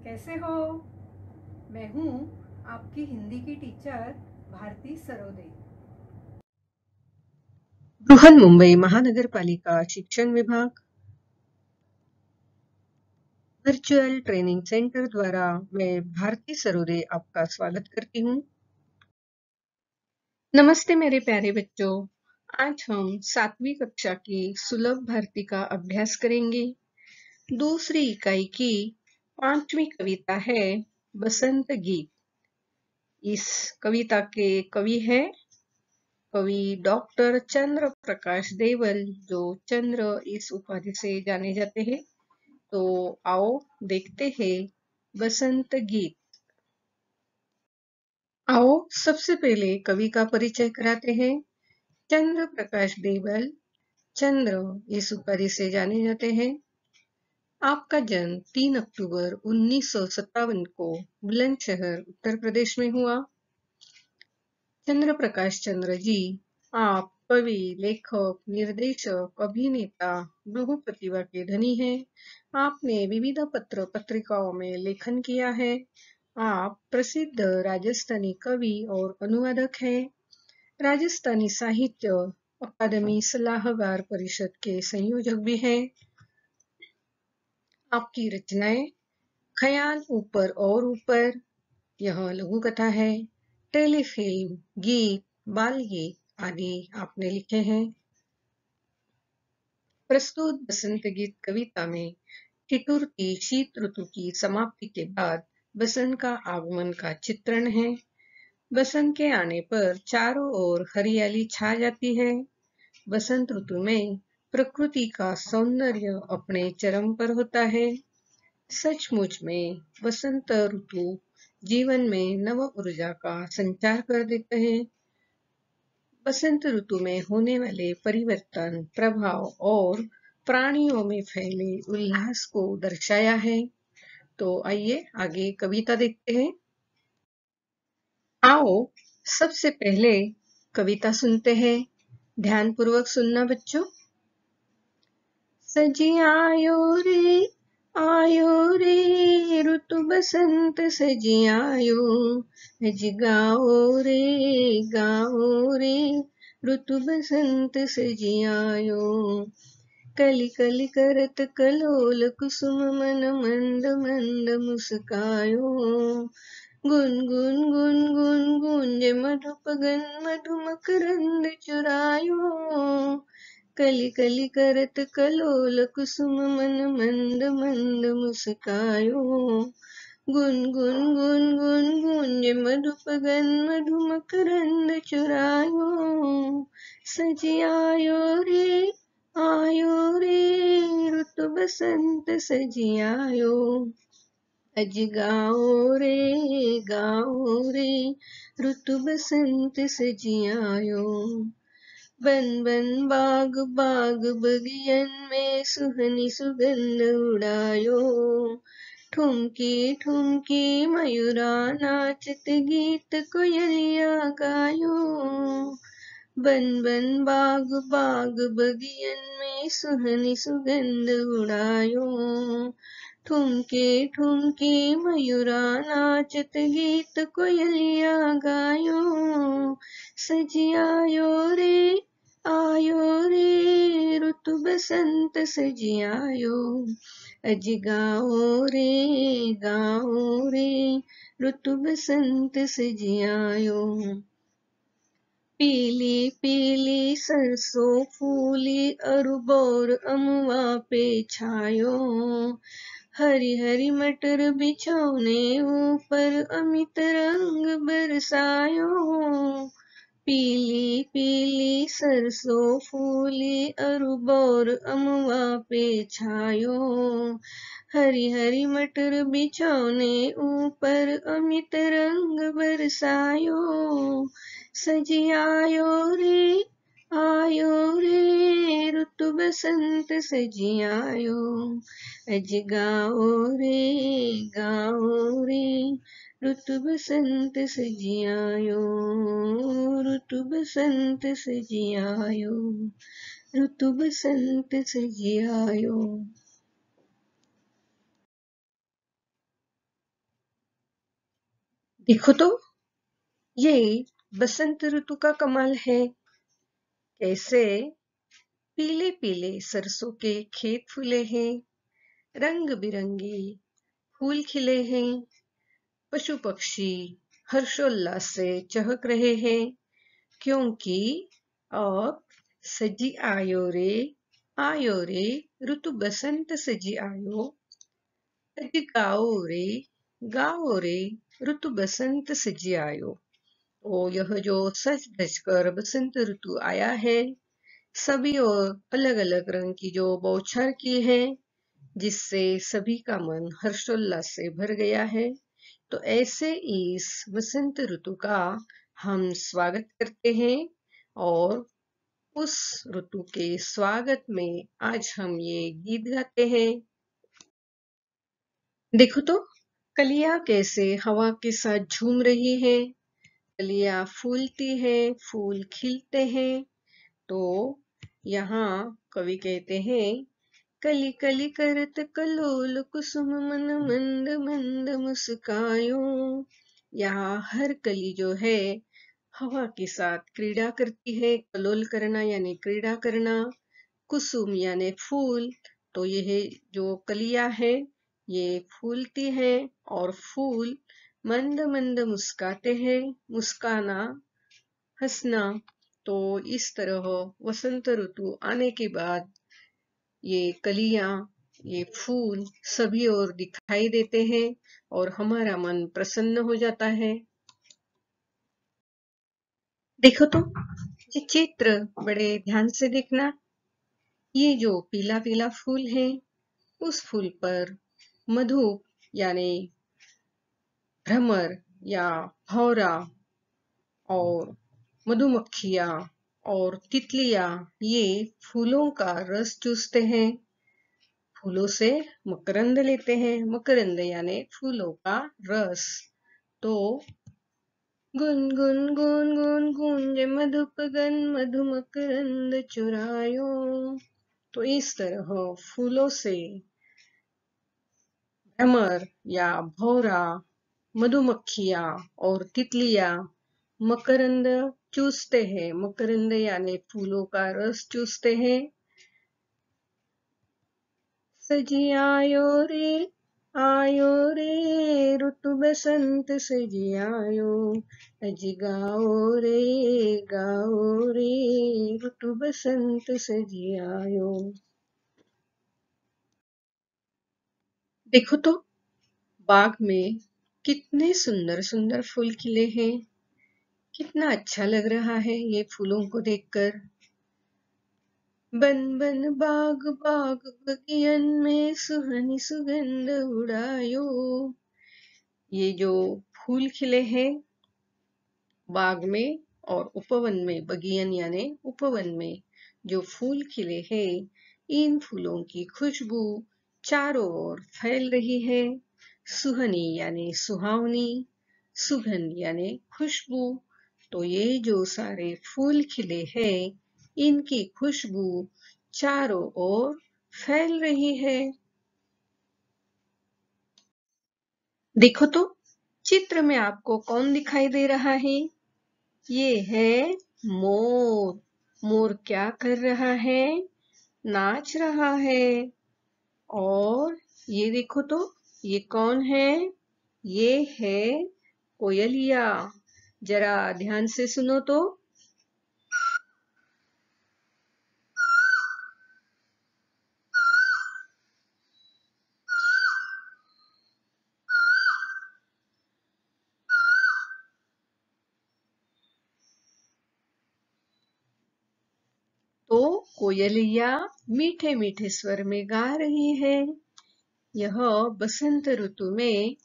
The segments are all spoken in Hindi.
कैसे हो? मैं हूँ आपकी हिंदी की टीचर भारती सरोदे। बृहन्मुंबई महानगरपालिका शिक्षण विभाग वर्चुअल ट्रेनिंग सेंटर द्वारा मैं भारती सरोदे आपका स्वागत करती हूँ। नमस्ते मेरे प्यारे बच्चों, आज हम 7वीं कक्षा की सुलभ भारती का अभ्यास करेंगे। दूसरी इकाई की 5वीं कविता है बसंत गीत। इस कविता के कवि हैं कवि डॉक्टर चंद्र प्रकाश देवल, जो चंद्र इस उपाधि से जाने जाते हैं। तो आओ देखते हैं बसंत गीत। आओ सबसे पहले कवि का परिचय कराते हैं। चंद्र प्रकाश देवल चंद्र इस उपाधि से जाने जाते हैं। आपका जन्म 3 अक्टूबर 1957 को बुलंदशहर उत्तर प्रदेश में हुआ। चंद्र प्रकाश चंद्र जी, आप कवि, लेखक, निर्देशक, अभिनेता, बहुप्रतिभा के धनी हैं। आपने विविध पत्र पत्रिकाओं में लेखन किया है। आप प्रसिद्ध राजस्थानी कवि और अनुवादक हैं। राजस्थानी साहित्य अकादमी सलाहकार परिषद के संयोजक भी हैं। आपकी रचनाएं ख्याल ऊपर और ऊपर, यह लघु कथा है, टेलीफिल्म, गीत, बाल गीत आदि आपने लिखे हैं। प्रस्तुत बसंत गीत कविता में ठिठुरती शीत ऋतु की समाप्ति के बाद बसंत का आगमन का चित्रण है। बसंत के आने पर चारों ओर हरियाली छा जाती है। बसंत ऋतु में प्रकृति का सौंदर्य अपने चरम पर होता है। सचमुच में बसंत ऋतु जीवन में नव ऊर्जा का संचार कर देते हैं। बसंत ऋतु में होने वाले परिवर्तन, प्रभाव और प्राणियों में फैले उल्लास को दर्शाया है। तो आइए आगे कविता देखते हैं। आओ सबसे पहले कविता सुनते हैं। ध्यानपूर्वक सुनना बच्चों। सजी आयो रे ऋतु बसंत सजी आयो, गाओ रे ऋतु बसंत सजी आयो। कली कली करत कलोल कुसुम मन मंद मंद मुस्कायो। गुन गुन गुन गुन गुंजे मधुपगन मधु मकरंद चुरायो। कली कली करत कलोल कुसुम मन मंद मंद मुस्कायो। गुन गुन गुन गुन गुंजे मधुपगन मधु मकरंद चुरायो। सजी आयो रे ऋतु बसंत सजी आयो। अज गाओ रे ऋतु बसंत सजी आयो। बन बन बाग बाग बगियन में सुहनी सुगंध उड़ायो। ठुमकी ठुमकी मयूरा नाचत गीत कोयलिया गायो। बन बन बाग बाग बगियन में सुहनी सुगंध उड़ायो। ठुमके ठुमके मयूरा नाचत गीत कोयलिया गायो। सजी आयो रे ऋतु बसंत सजी आयो। अज गाओ रे ऋतु बसंत सजी आयो। पीली पीली सरसों फूली अरुबोर अमुआ पे छायो। हरी हरी मटर बिछौने ऊपर अमित रंग बरसायो। पीली पीली सरसों फूली अरुबोर अमुआ पे छायो। हरी हरी मटर बिछौने ऊपर अमित रंग बरसायो। सजी आयो रे ऋतु बसंत सजी आयो। अज गाओ रे ऋतु बसंत सजी आयो। ऋतु बसंत सजी आयो। ऋतु बसंत सजी आयो। देखो तो, ये बसंत ऋतु का कमाल है। कैसे पीले पीले सरसों के खेत फूले हैं, रंग बिरंगे फूल खिले हैं, पशु पक्षी हर्षोल्लास से चहक रहे हैं, क्योंकि अब सजी आयो रे ऋतु बसंत सजी आयो। अज गाओ रे ऋतु बसंत सजी आयो। तो यह जो सज धज कर बसंत ऋतु आया है, सभी और अलग अलग रंग की जो बौछार की है, जिससे सभी का मन हर्षोल्लास से भर गया है। तो ऐसे इस बसंत ऋतु का हम स्वागत करते हैं, और उस ऋतु के स्वागत में आज हम ये गीत गाते हैं। देखो तो, कलियां कैसे हवा के साथ झूम रही है। कलियां फूलती है, फूल खिलते हैं। तो यहाँ कवि कहते हैं, कली कली करत कलोल कुसुम मन मंद मंद मुस्कायो। यहाँ हर कली जो है हवा के साथ क्रीड़ा करती है। कलोल करना यानी क्रीड़ा करना, कुसुम यानी फूल। तो यह जो कलियां है ये फूलती है, और फूल मंद मंद मुस्काते हैं। मुस्काना, हंसना। तो इस तरह वसंत ऋतु आने के बाद ये कलियां, ये फूल सभी ओर दिखाई देते हैं, और हमारा मन प्रसन्न हो जाता है। देखो तो, ये चित्र बड़े ध्यान से देखना। ये जो पीला पीला फूल है, उस फूल पर मधु यानी भ्रमर या भौरा और मधुमक्खियां और तितलियां ये फूलों का रस चूसते हैं, फूलों से मकरंद लेते हैं। मकरंद यानी फूलों का रस। तो गुन गुन गुन गुन गुंज मधुपगन मधु मकरंद चुरायो। तो इस तरह फूलों से भ्रमर या भौरा, मधुमक्खियां और तितलियां मकरंद चूसते हैं। मकरंद यानी फूलों का रस चूसते हैं। सजी आयो रे ऋतु बसंत सजी आयो। अज गाओ रे ऋतु बसंत सजी आयो। देखो तो, बाग में कितने सुंदर सुंदर फूल खिले हैं। कितना अच्छा लग रहा है ये फूलों को देखकर। बन बन बाग बाग बगियन में सुहानी सुगंध उड़ायो। ये जो फूल खिले हैं बाग में और उपवन में, बगियन यानी उपवन में जो फूल खिले हैं, इन फूलों की खुशबू चारों ओर फैल रही है। सुहनी यानी सुहावनी, सुगंध यानी खुशबू। तो ये जो सारे फूल खिले हैं, इनकी खुशबू चारों ओर फैल रही है। देखो तो, चित्र में आपको कौन दिखाई दे रहा है? ये है मोर। मोर क्या कर रहा है? नाच रहा है। और ये देखो तो, ये कौन है? ये है कोयलिया। जरा ध्यान से सुनो तो। तो कोयलिया मीठे मीठे स्वर में गा रही है। यह बसंत ऋतु में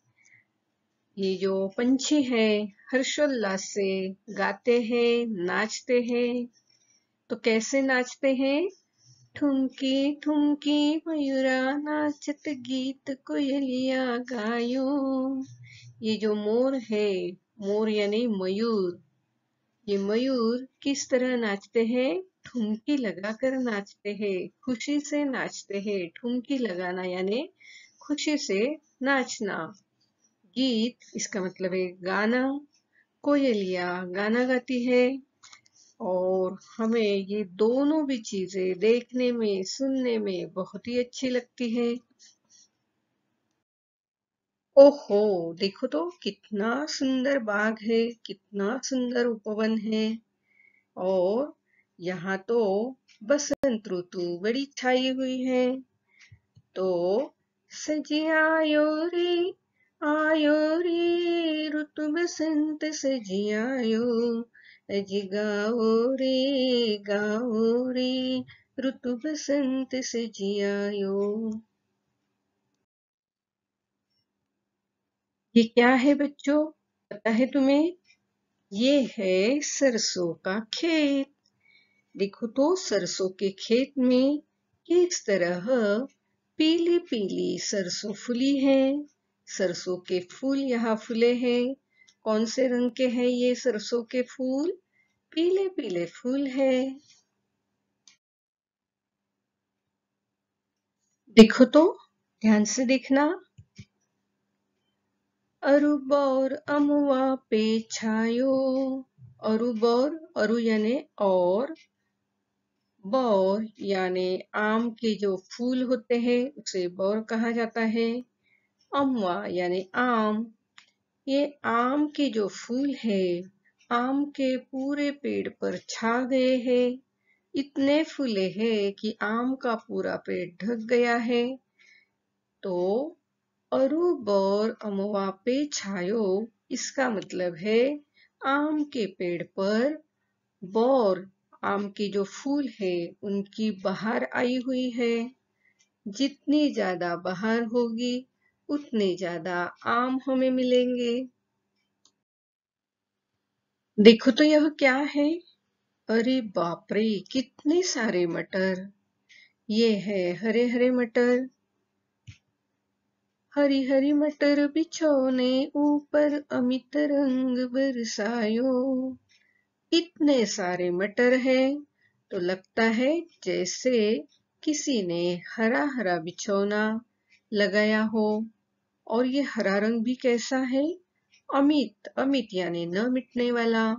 ये जो पंछी है हर्षोल्लास से गाते हैं, नाचते हैं। तो कैसे नाचते हैं? ठुमकी ठुमकी मयूरा नाचत गीत कोयलिया गायो। ये जो मोर है, मोर यानी मयूर, ये मयूर किस तरह नाचते हैं? ठुमकी लगाकर नाचते हैं, खुशी से नाचते हैं। ठुमकी लगाना यानी खुशी से नाचना। गीत इसका मतलब है गाना। कोयलिया गाना गाती है और हमें ये दोनों भी चीजें देखने में सुनने में बहुत ही अच्छी लगती है। ओहो, देखो तो कितना सुंदर बाग है, कितना सुंदर उपवन है। और यहाँ तो बसंत ऋतु बड़ी छाई हुई है। तो सजी आयो रे ऋतु बसंत सजी आयो, अजी गाओ रे ऋतु बसंत सजी आयो। ये क्या है बच्चों, पता है तुम्हें? ये है सरसों का खेत। देखो तो सरसों के खेत में किस तरह पीली पीली सरसों फूली है। सरसों के फूल यहाँ फूले हैं। कौन से रंग के हैं ये सरसों के फूल? पीले पीले फूल है। देखो तो, ध्यान से देखना। अरुबौर अमुआ पे छायो। अरुबौर, अरु यानी और, बौर यानी आम के जो फूल होते हैं उसे बौर कहा जाता है। अमवा यानी आम। ये आम के जो फूल है आम के पूरे पेड़ पर छा गए हैं। इतने फूले हैं कि आम का पूरा पेड़ ढक गया है। तो अरु बौर अमवा पे छायो, इसका मतलब है आम के पेड़ पर बौर, आम की जो फूल है उनकी बहार आई हुई है। जितनी ज्यादा बहार होगी उतने ज्यादा आम हमें मिलेंगे। देखो तो यह क्या है? अरे बाप रे, कितने सारे मटर। ये है हरे हरे मटर। हरी हरी मटर बिछोने ऊपर अमित रंग बरसायो। इतने सारे मटर हैं तो लगता है जैसे किसी ने हरा हरा बिछौना लगाया हो। और ये हरा रंग भी कैसा है? अमित, अमित यानी न मिटने वाला।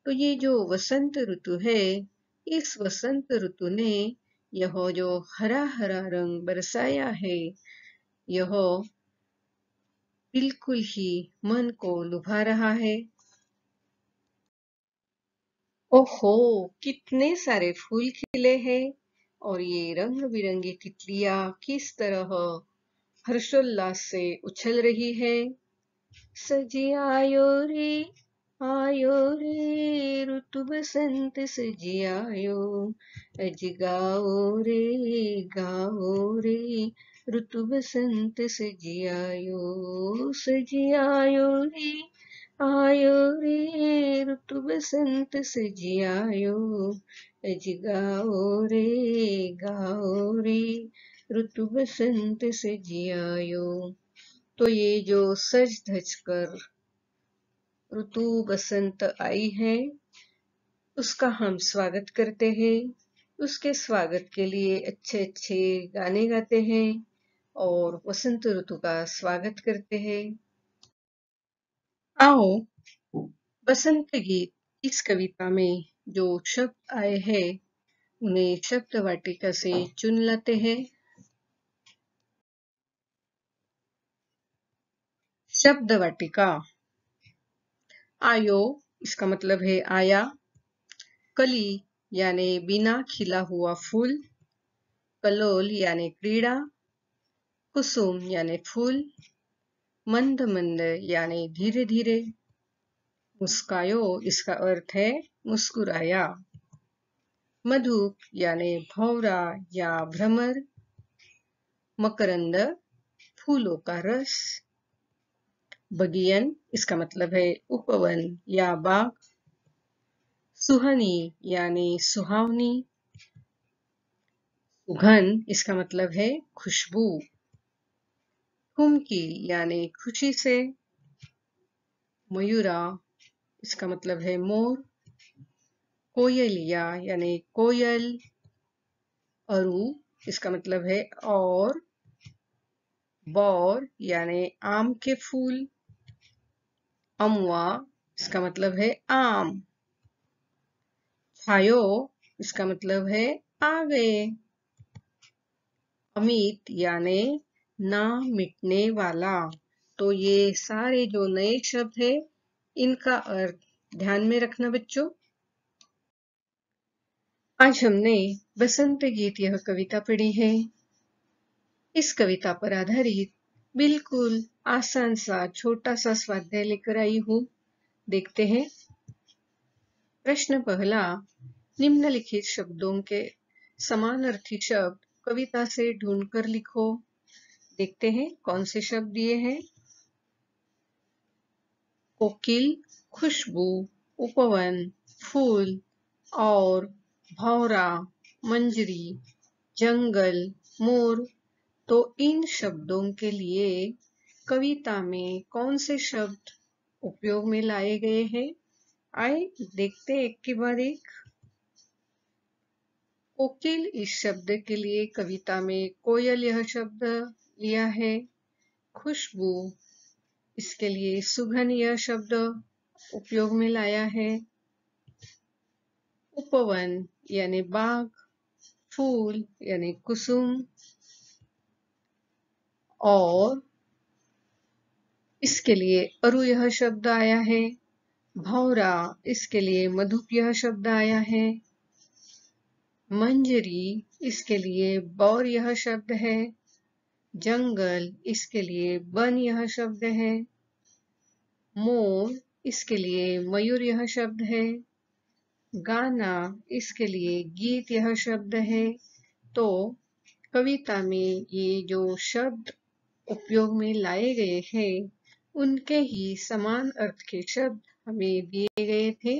तो ये जो वसंत ऋतु है, इस वसंत ऋतु ने यह जो हरा हरा रंग बरसाया है, यह बिल्कुल ही मन को लुभा रहा है। ओहो, कितने सारे फूल खिले हैं और ये रंग बिरंगी तितलियां किस तरह हर्षोल्लास से उछल रही है। सजी आयो रे ऋतु बसंत सजी आयो, अज गाओ रे ऋतु बसंत सजी आयो रे ऋतु बसंत सजी आयो, अज गाओ रे ऋतु बसंत सजी आयो। तो ये जो सज धज कर ऋतु बसंत आई है उसका हम स्वागत करते हैं। उसके स्वागत के लिए अच्छे अच्छे गाने गाते हैं और वसंत ऋतु का स्वागत करते हैं। आओ बसंत गीत इस कविता में जो शब्द आए हैं उन्हें शब्द वाटिका से चुन लाते हैं। शब्द वाटिका। आयो इसका मतलब है आया। कली यानी बिना खिला हुआ फूल। कलोल यानी क्रीड़ा। कुसुम यानी फूल। मंद मंद यानी धीरे धीरे। मुस्कायो इसका अर्थ है मुस्कुराया। मधुप यानी भौरा या भ्रमर। मकरंद फूलों का रस। बगियन इसका मतलब है उपवन या बाग। सुहनी यानी सुहावनी। सुगंध इसका मतलब है खुशबू। कुमकी यानी खुशी से। मयूरा इसका मतलब है मोर। कोयलिया यानी कोयल। अरु इसका मतलब है और। बौर यानी आम के फूल। अमवा इसका मतलब है आम। छायो इसका मतलब है आ गए। अमित यानी ना मिटने वाला। तो ये सारे जो नए शब्द है इनका अर्थ ध्यान में रखना बच्चों। आज हमने बसंत गीत यह कविता पढ़ी है। इस कविता पर आधारित बिल्कुल आसान सा छोटा सा स्वाध्याय लेकर आई हूँ। देखते हैं। प्रश्न पहला, निम्नलिखित शब्दों के समानार्थी शब्द कविता से ढूंढकर लिखो। देखते हैं कौन से शब्द दिए हैं। कोकिल, खुशबू, उपवन, फूल और भौरा, मंजरी, जंगल, मोर। तो इन शब्दों के लिए कविता में कौन से शब्द उपयोग में लाए गए हैं? आइए देखते एक के बाद एक। कोकिल इस शब्द के लिए कविता में कोयल यह शब्द लिया है। खुशबू इसके लिए सुगंध यह शब्द उपयोग में लाया है। उपवन यानी बाग, फूल यानी कुसुम और इसके लिए अरु यह शब्द आया है। भौरा इसके लिए मधुप यह शब्द आया है। मंजरी इसके लिए बौर यह शब्द है। जंगल इसके लिए वन यह शब्द है। मोर इसके लिए मयूर यह शब्द है। गाना इसके लिए गीत यह शब्द है। तो कविता में ये जो शब्द उपयोग में लाए गए हैं उनके ही समान अर्थ के शब्द हमें दिए गए थे।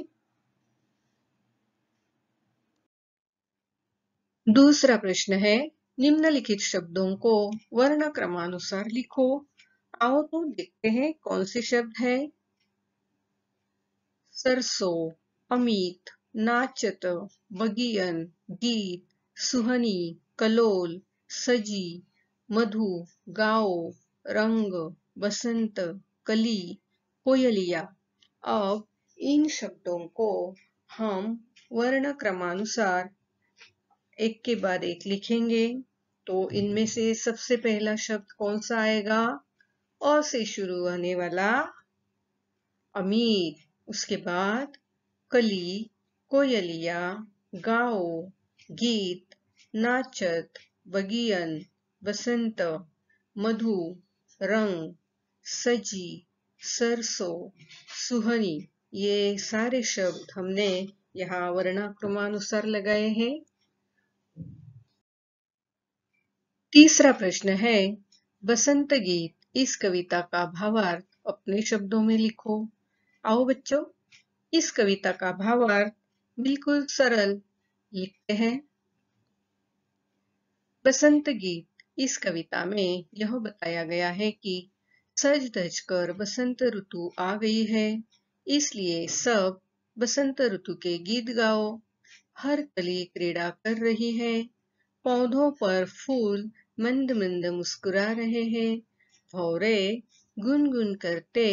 दूसरा प्रश्न है, निम्नलिखित शब्दों को वर्ण क्रमानुसार लिखो। आओ तो देखते हैं कौन से शब्द है। सरसों, अमित, नाचत, बगियन, गीत, सुहनी, कलोल, सजी, मधु, गाओ, रंग, बसंत, कली, कोयलिया। अब इन शब्दों को हम वर्ण क्रमानुसार एक के बाद एक लिखेंगे। तो इनमें से सबसे पहला शब्द कौन सा आएगा? अ से शुरू होने वाला अमीर। उसके बाद कली, कोयलिया, गाओ, गीत, नाचत, बगियन, बसंत, मधु, रंग, सजी, सरसों, सुहनी। ये सारे शब्द हमने यहाँ वर्णाक्रमानुसार लगाए हैं। तीसरा प्रश्न है, बसंत गीत इस कविता का भावार्थ अपने शब्दों में लिखो। आओ बच्चों, इस कविता का भावार्थ बिल्कुल सरल लिखते हैं। बसंत गीत इस कविता में यह बताया गया है कि सज धज कर बसंत ऋतु आ गई है, इसलिए सब बसंत ऋतु के गीत गाओ। हर कली क्रीड़ा कर रही है, पौधों पर फूल मंद मंद मुस्कुरा रहे हैं। भौरे गुनगुन करते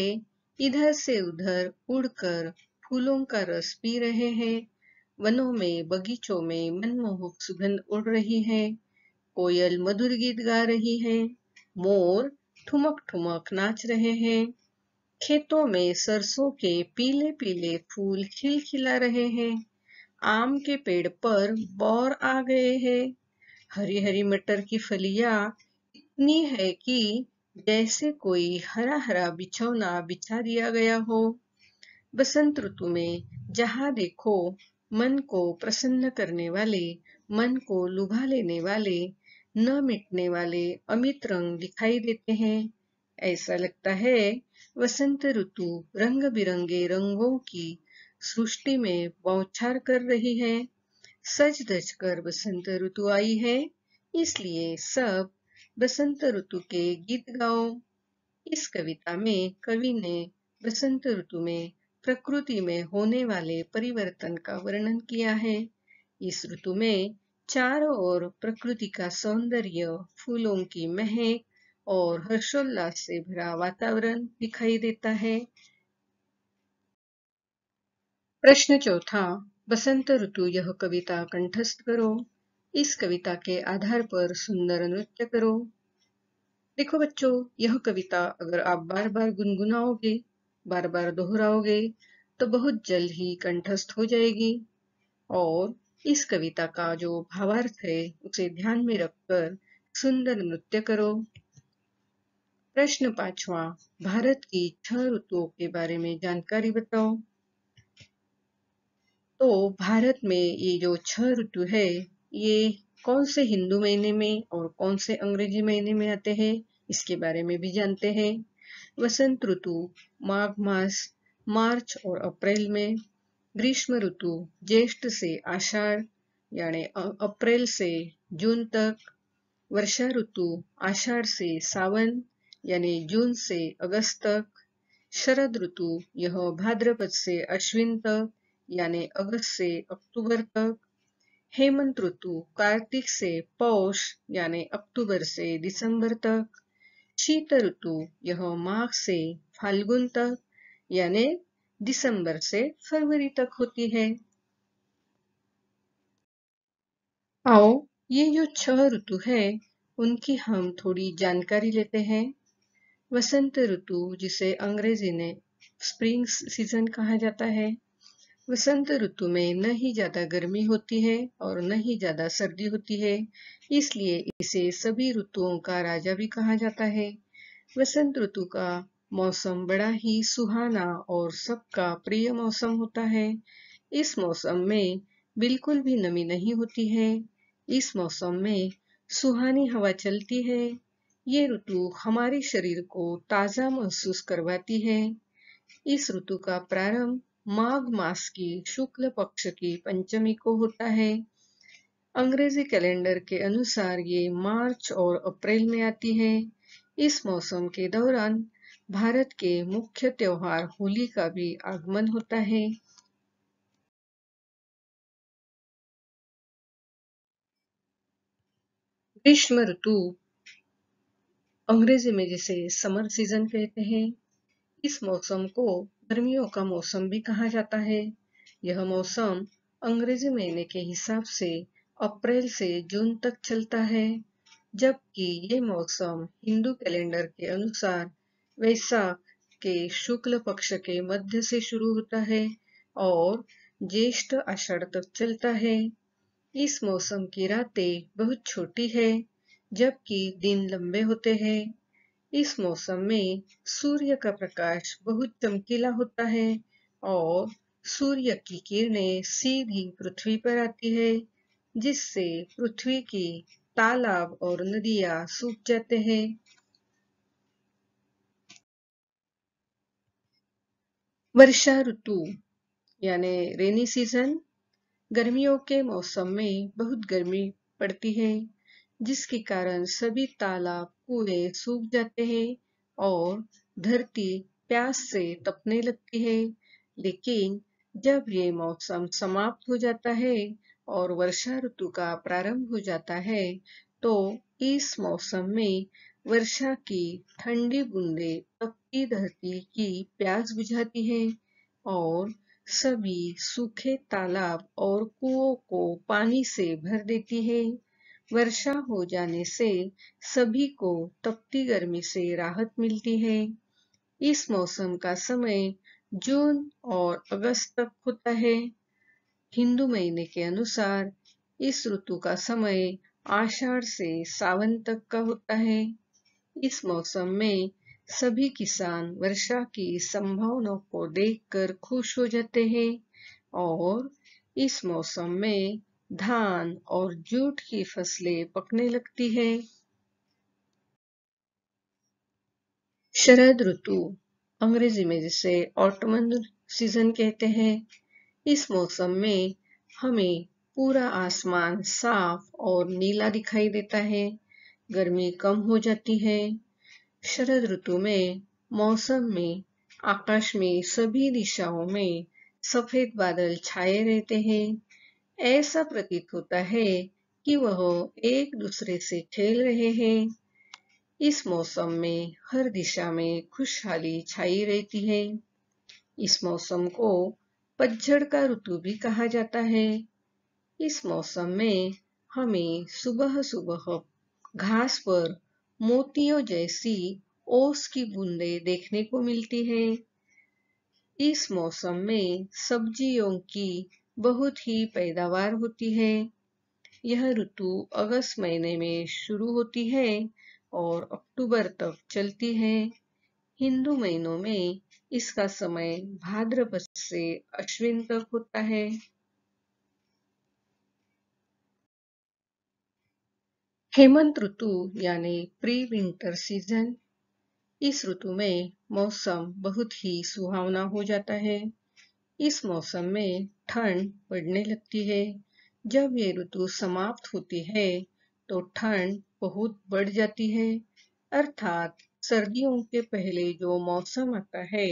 इधर से उधर उड़कर फूलों का रस पी रहे हैं। वनों में बगीचों में मनमोहक सुगंध उड़ रही है। कोयल मधुर गीत गा रही है। मोर ठुमक ठुमक नाच रहे हैं। खेतों में सरसों के पीले पीले फूल खिलखिला रहे हैं। आम के पेड़ पर बौर आ गए हैं। हरी हरी मटर की फलियां इतनी है कि जैसे कोई हरा हरा बिछौना बिछा दिया गया हो। बसंत ऋतु में जहां देखो मन को प्रसन्न करने वाले, मन को लुभा लेने वाले, न मिटने वाले अमित रंग दिखाई देते हैं। ऐसा लगता है वसंत ऋतु रंग बिरंगे रंगों की सृष्टि में बौछार कर रही है। सज धज कर बसंत ऋतु आई है, इसलिए सब बसंत ऋतु के गीत गाओ। इस कविता में कवि ने बसंत ऋतु में प्रकृति में होने वाले परिवर्तन का वर्णन किया है। इस ऋतु में चारों ओर प्रकृति का सौंदर्य, फूलों की महक और हर्षोल्लास से भरा वातावरण दिखाई देता है। प्रश्न चौथा, बसंत ऋतु यह कविता कंठस्थ करो। इस कविता के आधार पर सुंदर नृत्य करो। देखो बच्चों, यह कविता अगर आप बार बार गुनगुनाओगे, बार बार दोहराओगे, तो बहुत जल्द ही कंठस्थ हो जाएगी। और इस कविता का जो भावार्थ है उसे ध्यान में रखकर सुंदर नृत्य करो। प्रश्न पांचवा, भारत की 6 ऋतुओं के बारे में जानकारी बताओ। तो भारत में ये जो 6 ऋतु है, ये कौन से हिंदू महीने में और कौन से अंग्रेजी महीने में आते हैं, इसके बारे में भी जानते हैं। वसंत ऋतु माघ मास, मार्च और अप्रैल में। ग्रीष्म ऋतु ज्येष्ठ से आषाढ़ यानी अप्रैल से जून तक। वर्षा ऋतु आषाढ़ से सावन यानी जून से अगस्त तक। शरद ऋतु यह भाद्रपद से अश्विन तक यानी अगस्त से अक्टूबर तक। हेमंत ऋतु कार्तिक से पौष यानी अक्टूबर से दिसंबर तक। शीत ऋतु यह माघ से फाल्गुन तक यानी दिसंबर से फरवरी तक होती है। आओ, ये जो 6 ऋतु है उनकी हम थोड़ी जानकारी लेते हैं। वसंत ऋतु, जिसे अंग्रेजी में स्प्रिंग सीजन कहा जाता है। वसंत ऋतु में न ही ज्यादा गर्मी होती है और न ही ज्यादा सर्दी होती है, इसलिए इसे सभी ऋतुओं का राजा भी कहा जाता है। वसंत ऋतु का मौसम बड़ा ही सुहाना और सबका प्रिय मौसम होता है। इस मौसम में बिल्कुल भी नमी नहीं होती है। इस मौसम में सुहानी हवा चलती है। ये ऋतु हमारे शरीर को ताजा महसूस करवाती है। इस ऋतु का प्रारंभ माघ मास की शुक्ल पक्ष की पंचमी को होता है। अंग्रेजी कैलेंडर के अनुसार ये मार्च और अप्रैल में आती है। इस मौसम के दौरान भारत के मुख्य त्योहार होली का भी आगमन होता है। ग्रीष्म ऋतु, अंग्रेजी में जिसे समर सीजन कहते हैं, इस मौसम को गर्मियों का मौसम भी कहा जाता है। यह मौसम अंग्रेजी महीने के हिसाब से अप्रैल से जून तक चलता है, जबकि ये मौसम हिंदू कैलेंडर के अनुसार वैशाख के शुक्ल पक्ष के मध्य से शुरू होता है और ज्येष्ठ आषाढ़ तक चलता है। इस मौसम की रातें बहुत छोटी है, जबकि दिन लंबे होते हैं। इस मौसम में सूर्य का प्रकाश बहुत चमकीला होता है और सूर्य की किरणें सीधी पृथ्वी पर आती है, जिससे पृथ्वी की तालाब और नदियां सूख जाते हैं। वर्षा ऋतु यानी रेनी सीजन, गर्मियों के मौसम में बहुत गर्मी पड़ती है, जिसके कारण सभी तालाब कुएं सूख जाते हैं और धरती प्यास से तपने लगती है। लेकिन जब ये मौसम समाप्त हो जाता है और वर्षा ऋतु का प्रारंभ हो जाता है, तो इस मौसम में वर्षा की ठंडी बूंदें तपती धरती की प्यास बुझाती है और सभी सूखे तालाब और कुओं को पानी से भर देती है। वर्षा हो जाने से सभी को तपती गर्मी से राहत मिलती है। इस मौसम का समय जून और अगस्त तक होता है। हिंदू महीने के अनुसार इस ऋतु का समय आषाढ़ से सावन तक का होता है। इस मौसम में सभी किसान वर्षा की संभावना को देखकर खुश हो जाते हैं और इस मौसम में धान और जूट की फसलें पकने लगती है। शरद ऋतु, अंग्रेजी में जिसे ऑटमन सीजन कहते हैं, इस मौसम में हमें पूरा आसमान साफ और नीला दिखाई देता है। गर्मी कम हो जाती है। शरद ऋतु में मौसम में आकाश में सभी दिशाओं में सफेद बादल छाए रहते हैं। ऐसा प्रतीत होता है कि वह एक दूसरे से खेल रहे हैं। इस मौसम में हर दिशा में खुशहाली छाई रहती है। इस मौसम को पतझड़ का ऋतु भी कहा जाता है। इस मौसम में हमें सुबह सुबह घास पर मोतियों जैसी ओस की बूंदें देखने को मिलती है। इस मौसम में सब्जियों की बहुत ही पैदावार होती है। यह ऋतु अगस्त महीने में शुरू होती है और अक्टूबर तक चलती है। हिंदू महीनों में इसका समय भाद्रपद से अश्विन तक होता है। हेमंत ऋतु यानी प्री विंटर सीजन। इस ऋतु में मौसम बहुत ही सुहावना हो जाता है। इस मौसम में ठंड बढ़ने लगती है। जब ये ऋतु समाप्त होती है तो ठंड बहुत बढ़ जाती है, अर्थात सर्दियों के पहले जो मौसम आता है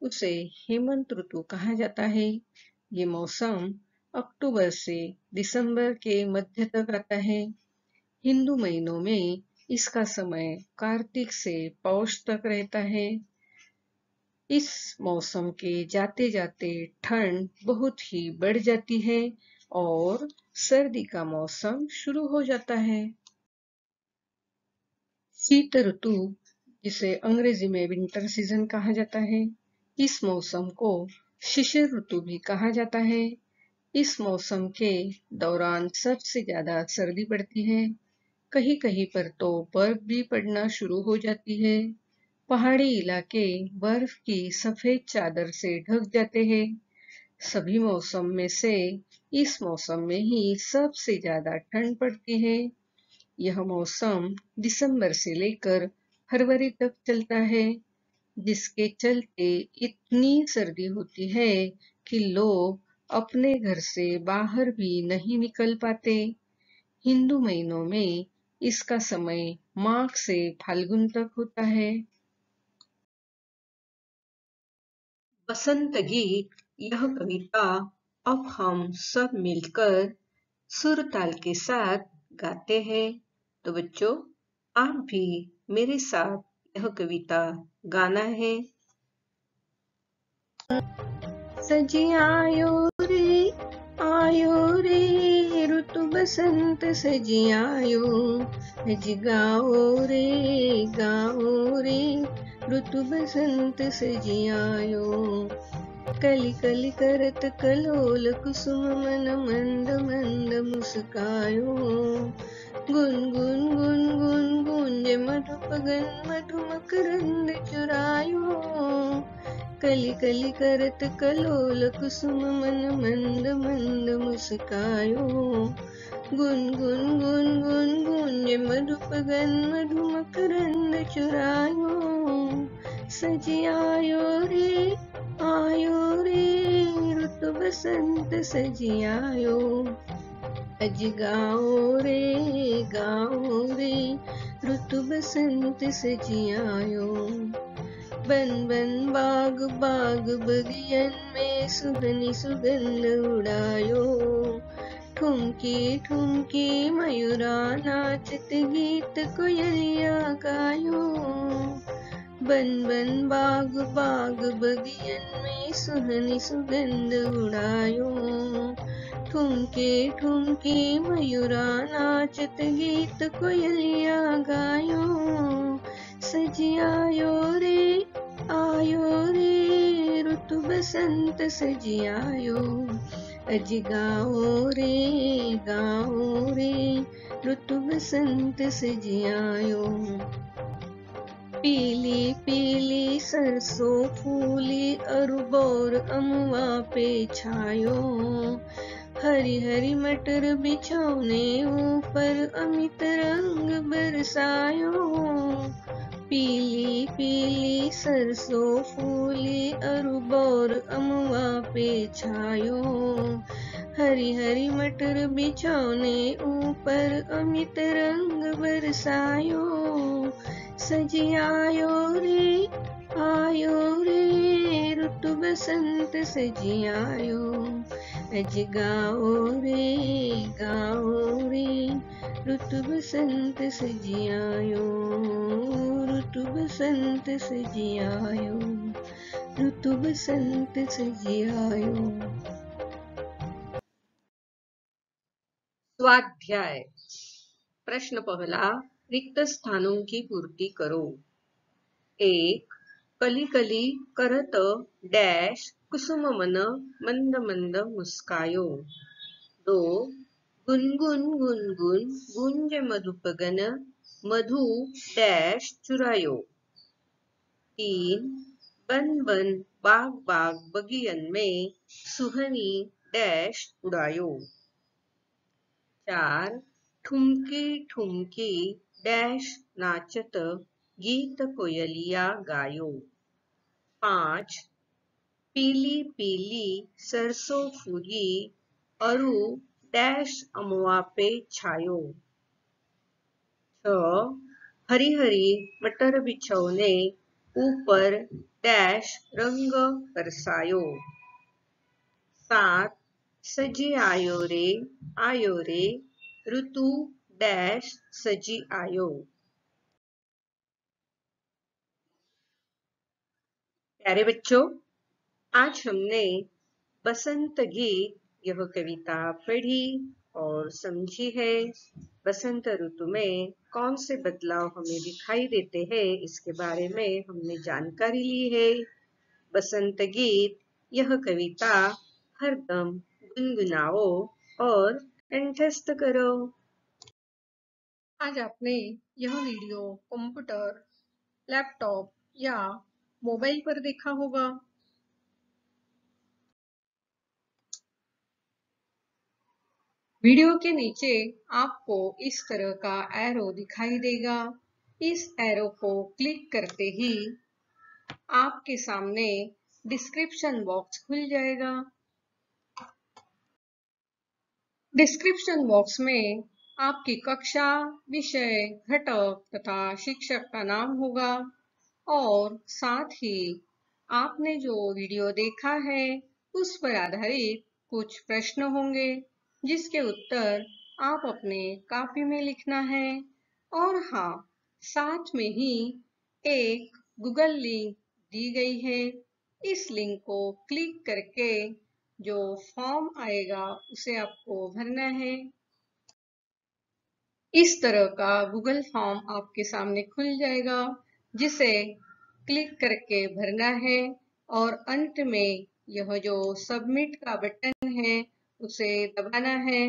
उसे हेमंत ऋतु कहा जाता है। ये मौसम अक्टूबर से दिसंबर के मध्य तक आता है। हिंदू महीनों में इसका समय कार्तिक से पौष तक रहता है। इस मौसम के जाते जाते ठंड बहुत ही बढ़ जाती है और सर्दी का मौसम शुरू हो जाता है। शीत ऋतु, जिसे अंग्रेजी में विंटर सीजन कहा जाता है, इस मौसम को शिशिर ऋतु भी कहा जाता है। इस मौसम के दौरान सबसे ज्यादा सर्दी पड़ती है। कहीं कहीं पर तो बर्फ भी पड़ना शुरू हो जाती है। पहाड़ी इलाके बर्फ की सफेद चादर से ढक जाते हैं। सभी मौसम में से इस मौसम में ही सबसे ज्यादा ठंड पड़ती है। यह मौसम दिसंबर से लेकर फरवरी तक चलता है, जिसके चलते इतनी सर्दी होती है कि लोग अपने घर से बाहर भी नहीं निकल पाते। हिंदू महीनों में इसका समय माघ से फाल्गुन तक होता है। बसंत गीत, यह कविता अब हम सब मिलकर सुर ताल के साथ गाते हैं। तो बच्चों, आप भी मेरे साथ यह कविता गाना है। सजी आयो रे ऋतु बसंत सजी आयो। अज गाओ रे ऋतु बसंत सजी आयो। कली कली करत कलोल कुसुम मन मंद मंद मुस्कायो। गुन गुन गुन गुन गूंजे मधुप गन मधु मकरंद चुरायो। कली कली करत कलोल कुसुम मन मंद मंद मुस्कायो। गुन गुन गुन गुन गूंजे मधुप गन मधु मकरंद चुरायो। सजी आयो रे ऋतु बसंत सजी आयो। अज गाओ रे ऋतु बसंत सजी आयो। बन बन बाग बाग बगियन में सुगनी सुगंध उड़ायो। ठुमकी ठुमकी मयूरा नाचत गीत कोयलिया गायो। बन बन बाग बाग बगियन में सुहनी सुगंध उड़ायो। ठुमके ठुमके मयूरा नाचत गीत कोयलिया गायो। सजी आयो रे ऋतु बसंत सजी आयो। अज गाओ रे ऋतु बसंत सजी आयो। पीली पीली सरसों फूली अरुबोर अमुआ पे छायो। हरी हरी मटर बिछौने ऊपर अमित रंग बरसायो। पीली पीली सरसों फूली अरुबोर अमुआ पे छायो। हरी हरी मटर बिछौने ऊपर अमित रंग बरसायो। सजी आयो रे ऋतु बसंत सजी आयो। अज गाओ रे ऋतु बसंत सजी आयो। ऋतु बसंत सजी आयो। ऋतु बसंत सजी आयो। स्वाध्याय प्रश्न पहला, रिक्त स्थानों की पूर्ति करो। 1. कली कली करत डैश कुसुम मन मंद मंद मुस्कायो। 2. गुनगुन गुनगुन गुंज मधुपगन मधु डैश चुरायो। 3. बन बन बाग बाग बगियन में सुहनी डैश उड़ायो। 4. ठुमकी ठुमकी डैश नाचत गीत कोयलिया गायो। 5. पीली पीली सरसों फूली अरु डैश अमुआ पे छायो। 6. हरी हरी मटर बिछौने ऊपर डैश रंग बरसायो। 7. सजी आयो रे ऋतु डैश सजी आयो। प्यारे बच्चों, आज हमने बसंत गीत यह कविता पढ़ी और समझी है। बसंत ऋतु में कौन से बदलाव हमें दिखाई देते हैं इसके बारे में हमने जानकारी ली है। बसंत गीत यह कविता हरदम गुनगुनाओ और कंठस्थ करो। आज आपने यह वीडियो कंप्यूटर, लैपटॉप या मोबाइल पर देखा होगा। वीडियो के नीचे आपको इस तरह का एरो दिखाई देगा। इस एरो को क्लिक करते ही आपके सामने डिस्क्रिप्शन बॉक्स खुल जाएगा। डिस्क्रिप्शन बॉक्स में आपकी कक्षा, विषय, घटक तथा शिक्षक का नाम होगा और साथ ही आपने जो वीडियो देखा है उस पर आधारित कुछ प्रश्न होंगे जिसके उत्तर आप अपने कॉपी में लिखना है। और हाँ, साथ में ही एक गूगल लिंक दी गई है। इस लिंक को क्लिक करके जो फॉर्म आएगा उसे आपको भरना है। इस तरह का गूगल फॉर्म आपके सामने खुल जाएगा जिसे क्लिक करके भरना है और अंत में यह जो सबमिट का बटन है उसे दबाना है।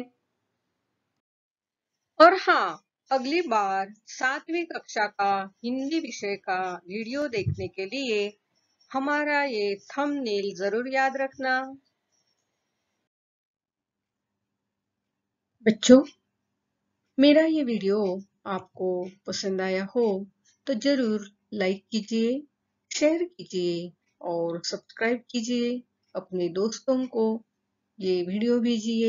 और हाँ, अगली बार 7वीं कक्षा का हिंदी विषय का वीडियो देखने के लिए हमारा ये थंबनेल जरूर याद रखना। बच्चों, मेरा ये वीडियो आपको पसंद आया हो तो जरूर लाइक कीजिए, शेयर कीजिए और सब्सक्राइब कीजिए। अपने दोस्तों को ये वीडियो भेजिए।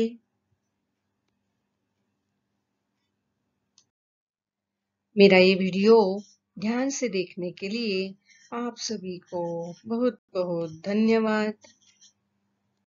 मेरा ये वीडियो ध्यान से देखने के लिए आप सभी को बहुत बहुत धन्यवाद।